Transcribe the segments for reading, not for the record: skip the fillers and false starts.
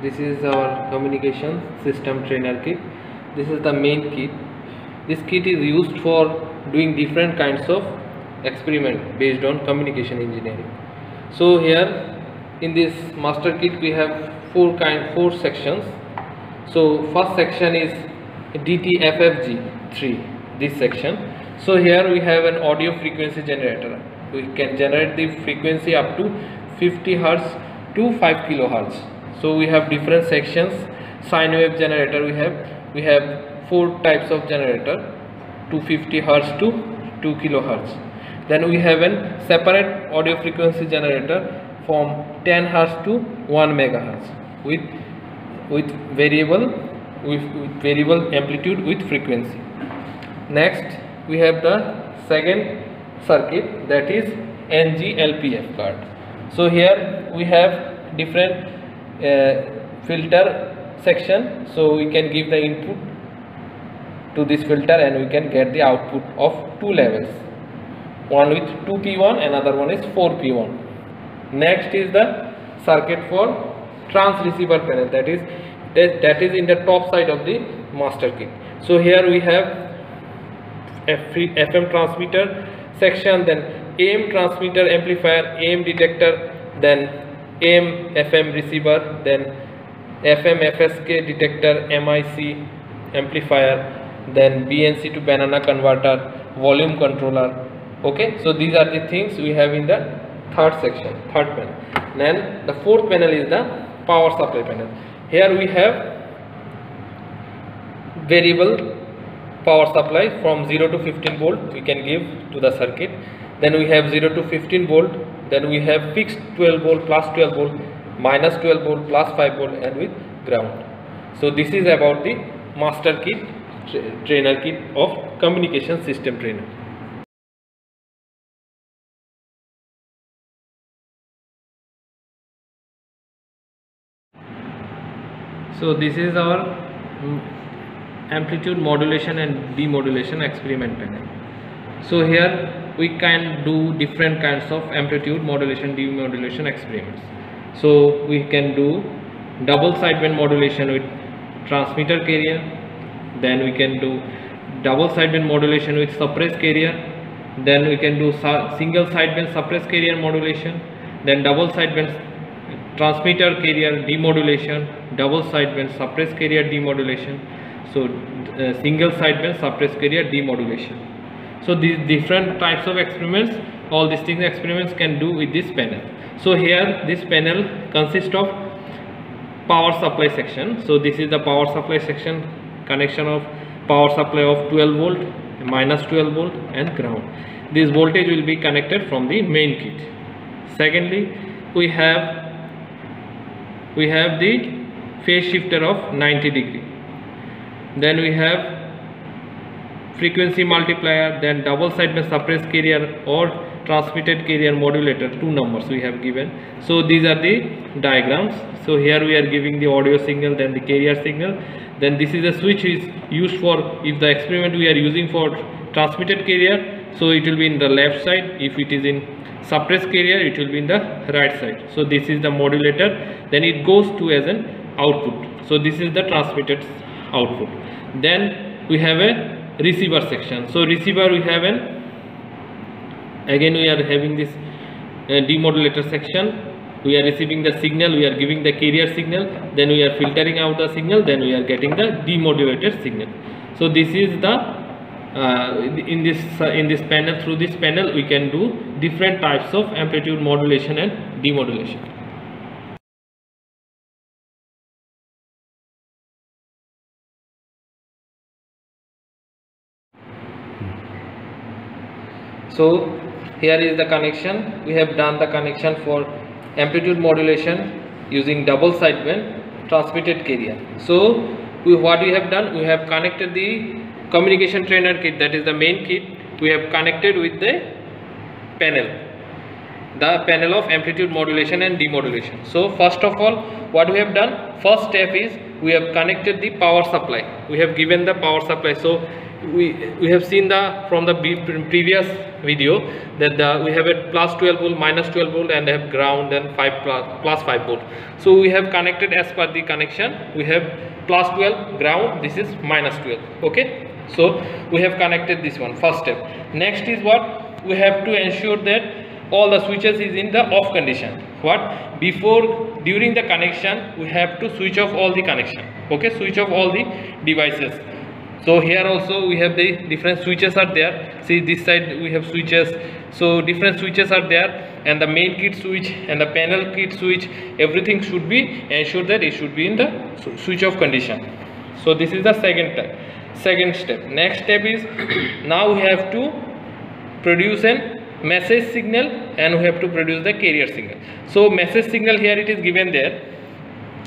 This is our communication system trainer kit. This is the main kit. This kit is used for doing different kinds of experiment based on communication engineering. So here in this master kit we have four sections. So first section is DTFFG3, this section. So here we have an audio frequency generator. We can generate the frequency up to 50 Hz to 5 kHz. So we have different sections. Sine wave generator we have four types of generator, 250 Hz to 2 kHz. Then we have a separate audio frequency generator from 10 Hz to 1 MHz with variable amplitude with frequency. Next we have the second circuit, that is NG-LPF card. So here we have different filter section, so we can give the input to this filter and we can get the output of two levels, one with 2P1, another one is 4P1. Next is the circuit for transceiver panel, that is in the top side of the master kit. So here we have FM transmitter section, then AM transmitter amplifier, AM detector, then AM FM receiver, then FM FSK detector, MIC amplifier, then BNC to banana converter, volume controller. Okay, so these are the things we have in the third panel. Then the fourth panel is the power supply panel. Here we have variable power supply from 0 to 15 volt we can give to the circuit. Then we have 0 to 15 volt, then we have fixed 12 volt, plus 12 volt, minus 12 volt, plus 5 volt, and with ground. So this is about the master kit, trainer kit of communication system trainer. So this is our amplitude modulation and demodulation experiment panel. So here we can do different kinds of amplitude modulation, demodulation experiments. So we can do double sideband modulation with transmitter carrier, then we can do double sideband modulation with suppressed carrier, then we can do single sideband suppressed carrier modulation, then double sideband transmitter carrier demodulation, double sideband suppressed carrier demodulation, so single sideband suppressed carrier demodulation. So these different types of experiments, all these things experiments can do with this panel. So here this panel consists of power supply section. So this is the power supply section, connection of power supply of 12 volt, minus 12 volt, and ground. This voltage will be connected from the main kit. Secondly, we have the phase shifter of 90 degree. Then we have frequency multiplier, then double sideband suppressed carrier or transmitted carrier modulator, two numbers we have given. So these are the diagrams. So here we are giving the audio signal, then the carrier signal, then this is a switch is used for, if the experiment we are using for transmitted carrier, so it will be in the left side. If it is in suppressed carrier, it will be in the right side. So this is the modulator, then it goes to as an output. So this is the transmitted output. Then we have a receiver section. So receiver we have again we are having this demodulator section. We are receiving the signal, we are giving the carrier signal, then we are filtering out the signal, then we are getting the demodulated signal. So this is the in this panel, through this panel we can do different types of amplitude modulation and demodulation. So here is the connection. We have done the connection for amplitude modulation using double sideband transmitted carrier. So what we have done, we have connected the communication trainer kit, that is the main kit, we have connected with the panel of amplitude modulation and demodulation. So first of all, what we have done, first step is we have connected the power supply. We have given the power supply. So we have seen from the previous video that we have a plus 12 volt, minus 12 volt, and have ground and plus 5 volt. So we have connected as per the connection. We have plus 12 ground, this is minus 12. Okay, so we have connected this one, first step. Next is what? We have to ensure that all the switches is in the off condition. What? During the connection we have to switch off all the connection. Okay, switch off all the devices. So here also we have the different switches are there. See, this side we have switches, so different switches are there, and the main kit switch and the panel kit switch, everything should be ensured that it should be in the switch off condition. So this is the second step. Next step is now we have to produce an message signal and we have to produce the carrier signal. So message signal, here it is given there.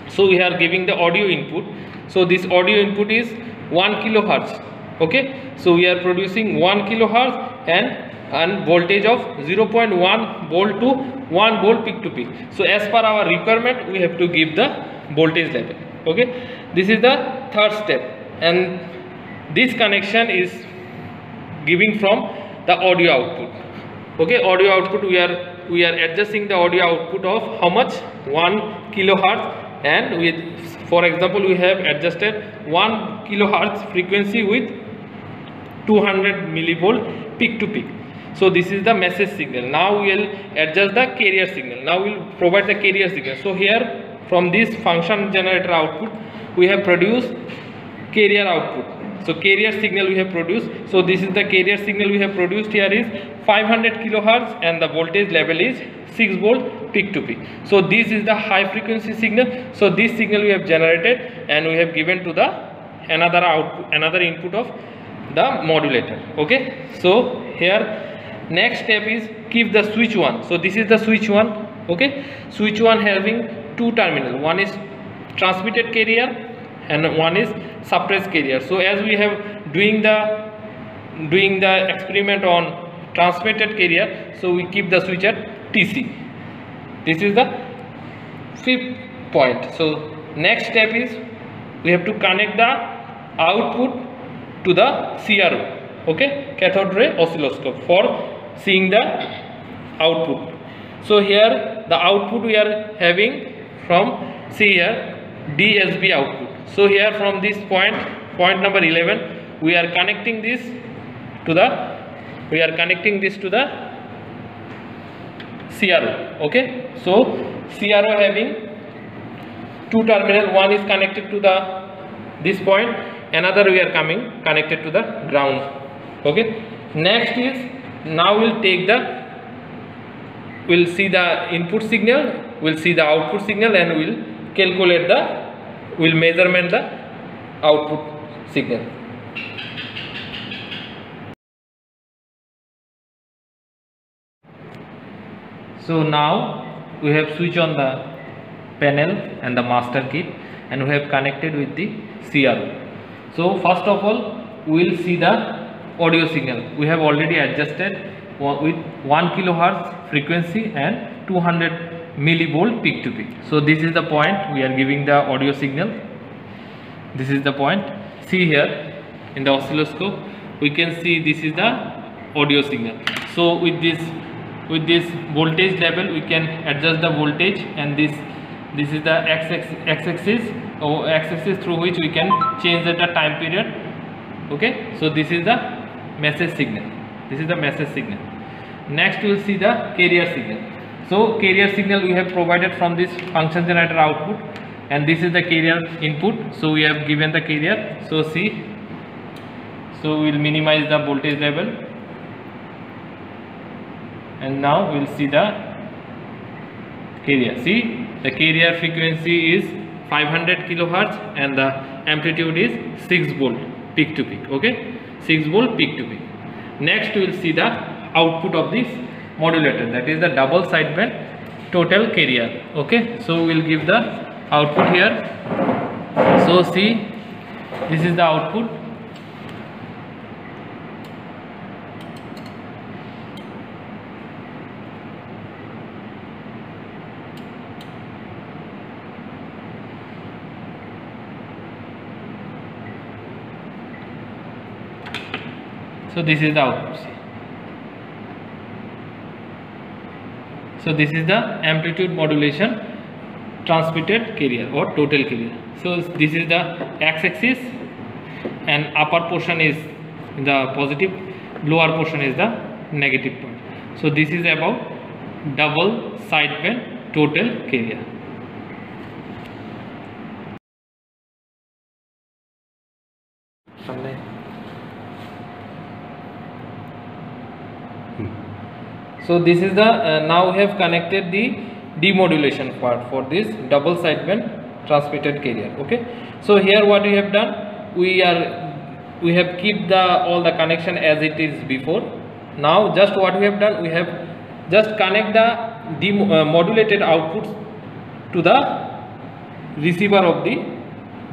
So we are giving the audio input. So this audio input is 1 kilohertz. Okay, so we are producing 1 kilohertz and voltage of 0.1 volt to 1 volt peak to peak. So as per our requirement we have to give the voltage level. Okay, this is the third step, and this connection is giving from the audio output. Okay, audio output, we are adjusting the audio output of how much? 1 kilohertz, and with, for example, we have adjusted 1 kilohertz frequency with 200 millivolt peak to peak. So this is the message signal. Now we will adjust the carrier signal. Now we will provide the carrier signal. So here from this function generator output we have produced carrier output. So carrier signal we have produced. So this is the carrier signal we have produced. Here is 500 kilohertz and the voltage level is 6 volt peak to peak. So this is the high frequency signal. So this signal we have generated and we have given to the another input of the modulator. Okay, so here next step is keep the switch 1. So this is the switch 1. Okay, switch 1 having two terminal, one is transmitted carrier and one is suppressed carrier. So as we have doing the experiment on transmitted carrier, so we keep the switch at TC. This is the fifth point. So next step is we have to connect the output to the CRO. Okay, cathode ray oscilloscope, for seeing the output. So here the output we are having from, see here, DSB output. So here from this point number 11, we are connecting this to the CRO. Okay, so CRO having two terminal, one is connected to this point, another we are connected to the ground. Okay, next is now we'll see the input signal, we'll see the output signal, and we'll measurement the output signal. So now we have switched on the panel and the master kit, and we have connected with the CRO. So first of all we will see the audio signal. We have already adjusted with 1 kilohertz frequency and 200 millivolt peak to peak. So this is the point we are giving the audio signal. This is the point. See here in the oscilloscope we can see this is the audio signal. So with this voltage level we can adjust the voltage, and this is the x-axis through which we can change the time period. Okay, so this is the message signal. Next we will see the carrier signal. So carrier signal we have provided from this function generator output, and this is the carrier input. So we have given the carrier. So see, so we will minimize the voltage level, and now we will see the carrier. See, the carrier frequency is 500 kilohertz and the amplitude is 6 volt peak to peak. Okay, 6 volt peak to peak. Next we will see the output of this modulator, that is the double sideband total carrier. Okay, so we will give the output here. So see, this is the output. So this is the output. See. So this is the amplitude modulation transmitted carrier or total carrier. So this is the x-axis, and upper portion is the positive, lower portion is the negative part. So this is about double sideband total carrier. So this is the now we have connected the demodulation part for this double sideband transmitted carrier. Okay, so here what we have done, we have keep the all the connection as it is before. Now just what we have done, we have just connect the modulated outputs to the receiver of the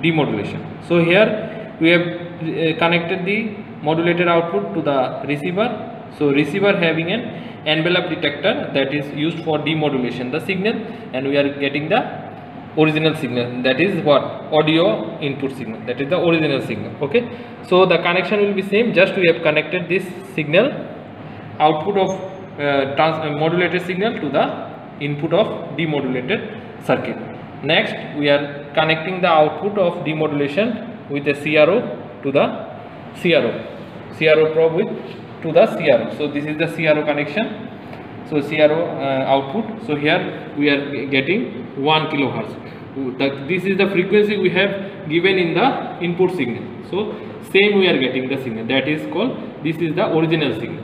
demodulation. So here we have connected the modulated output to the receiver. So receiver having an envelope detector that is used for demodulation the signal, and we are getting the original signal, that is what, audio input signal, that is the original signal. Okay, so the connection will be same, just we have connected this signal output of modulated signal to the input of demodulated circuit. Next we are connecting the output of demodulation with a CRO to the CRO probe with to the CRO. So this is the CRO connection. So CRO output. So here we are getting 1 kilohertz. This is the frequency we have given in the input signal. So same we are getting the signal, that is called, this is the original signal.